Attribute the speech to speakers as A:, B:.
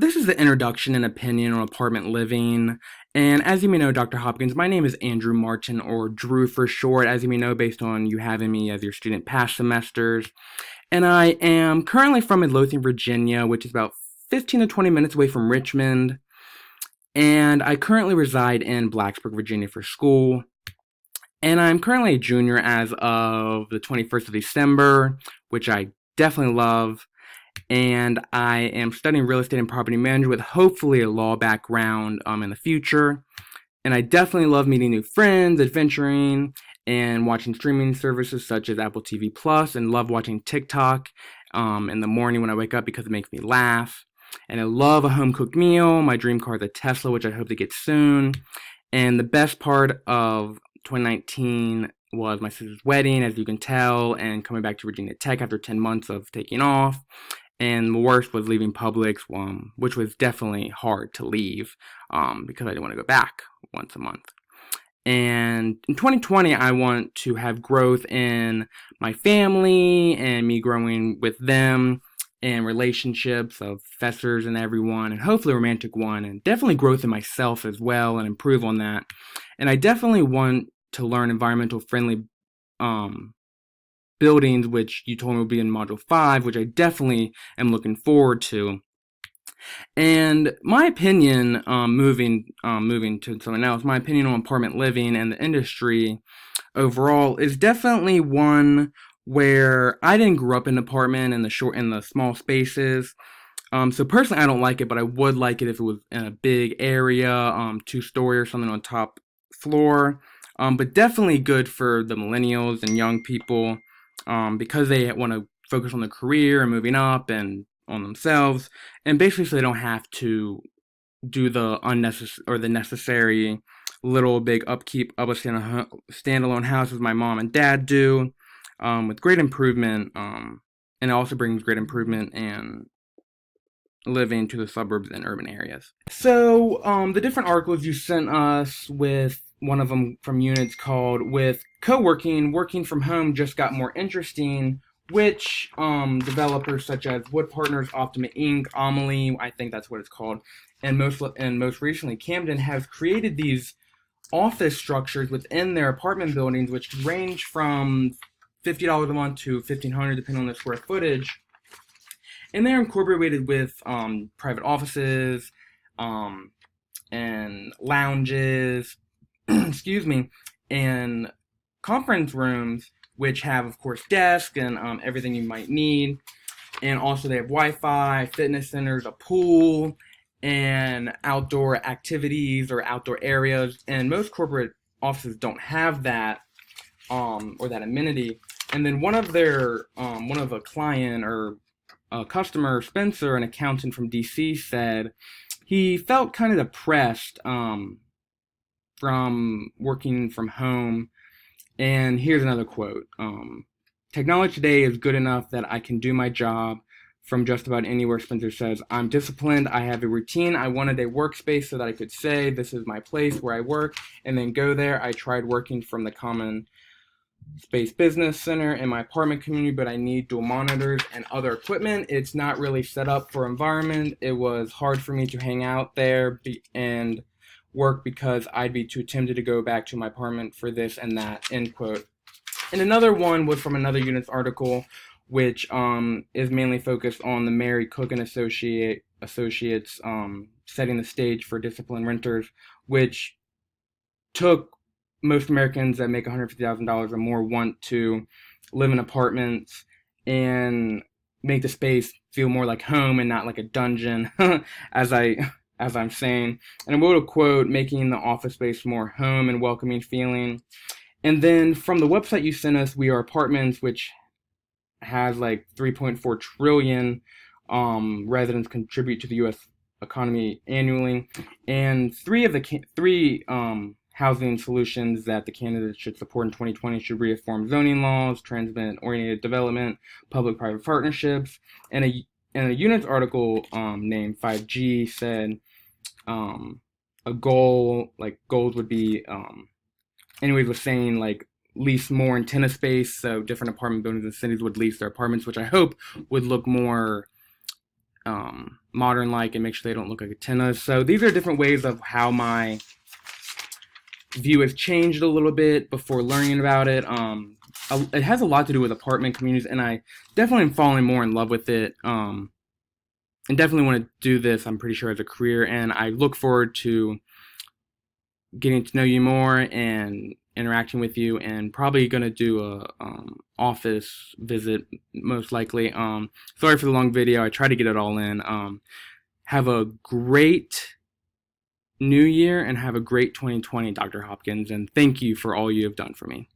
A: This is the introduction and opinion on apartment living. And as you may know, Dr. Hopkins, my name is Andrew Martin, or Drew for short, as you may know, based on you having me as your student past semesters. And I am currently from Midlothian, Virginia, which is about 15 to 20 minutes away from Richmond. And I currently reside in Blacksburg, Virginia for school. And I'm currently a junior as of the 21st of December, which I definitely love. And I am studying real estate and property management with hopefully a law background in the future. And I definitely love meeting new friends, adventuring, and watching streaming services such as Apple TV Plus, and love watching TikTok in the morning when I wake up because it makes me laugh. And I love a home cooked meal. My dream car is a Tesla, which I hope to get soon. And the best part of 2019 was my sister's wedding, as you can tell, and coming back to Virginia Tech after 10 months of taking off. And the worst was leaving Publix, which was definitely hard to leave because I didn't want to go back once a month. And in 2020, I want to have growth in my family and me growing with them and relationships of professors and everyone, and hopefully a romantic one, and definitely growth in myself as well and improve on that. And I definitely want to learn environmental friendly buildings, which you told me would be in Module 5, which I definitely am looking forward to. And my opinion, moving to something else, my opinion on apartment living and the industry overall is definitely one where I didn't grow up in an apartment in the small spaces. So personally, I don't like it, but I would like it if it was in a big area, 2-story or something on top floor. But definitely good for the millennials and young people, because they want to focus on their career and moving up and on themselves, and basically so they don't have to do the unnecessary or the necessary little big upkeep of a standalone house as my mom and dad do, with great improvement, and it also brings great improvement in living to the suburbs and urban areas. So, the different articles you sent us, with one of them from units called "With Co-working, Working from Home Just Got More Interesting," which developers such as Wood Partners, Optima Inc., Amelie, I think that's what it's called, and most recently Camden, have created these office structures within their apartment buildings, which could range from $50 a month to $1,500 depending on the square footage. And they're incorporated with private offices, and lounges, excuse me, and conference rooms, which have, of course, desks and everything you might need. And also they have Wi-Fi, fitness centers, a pool, and outdoor activities or outdoor areas. And most corporate offices don't have that, or that amenity. And then one of a client or a customer, Spencer, an accountant from DC, said he felt kind of depressed from working from home. And here's another quote. Technology today is good enough that I can do my job from just about anywhere. Spencer says, I'm disciplined. I have a routine. I wanted a workspace so that I could say, this is my place where I work, and then go there. I tried working from the common space business center in my apartment community, but I need dual monitors and other equipment. It's not really set up for environment. It was hard for me to hang out there and work because I'd be too tempted to go back to my apartment for this and that, end quote. And another one was from another unit's article, which is mainly focused on the Mary Cook and Associates, setting the stage for disciplined renters, which took most Americans that make $150,000 or more want to live in apartments and make the space feel more like home and not like a dungeon, as I'm saying. And I wrote a quote, making the office space more home and welcoming feeling. And then from the website you sent us, We Are Apartments, which has like 3.4 trillion residents contribute to the U.S. economy annually, and three housing solutions that the candidates should support in 2020 should reform zoning laws, transit-oriented development, public-private partnerships, and a unit's article named 5G said a goals would be, anyways, was saying like lease more antenna space, so different apartment buildings and cities would lease their apartments, which I hope would look more modern-like and make sure they don't look like antennas. So these are different ways of how my view has changed a little bit before learning about it. It has a lot to do with apartment communities, and I definitely am falling more in love with it. And definitely want to do this, I'm pretty sure, as a career. And I look forward to getting to know you more and interacting with you, and probably going to do a office visit, most likely. Sorry for the long video. I tried to get it all in. Have a great new year and have a great 2020, Dr. Hopkins, and thank you for all you have done for me.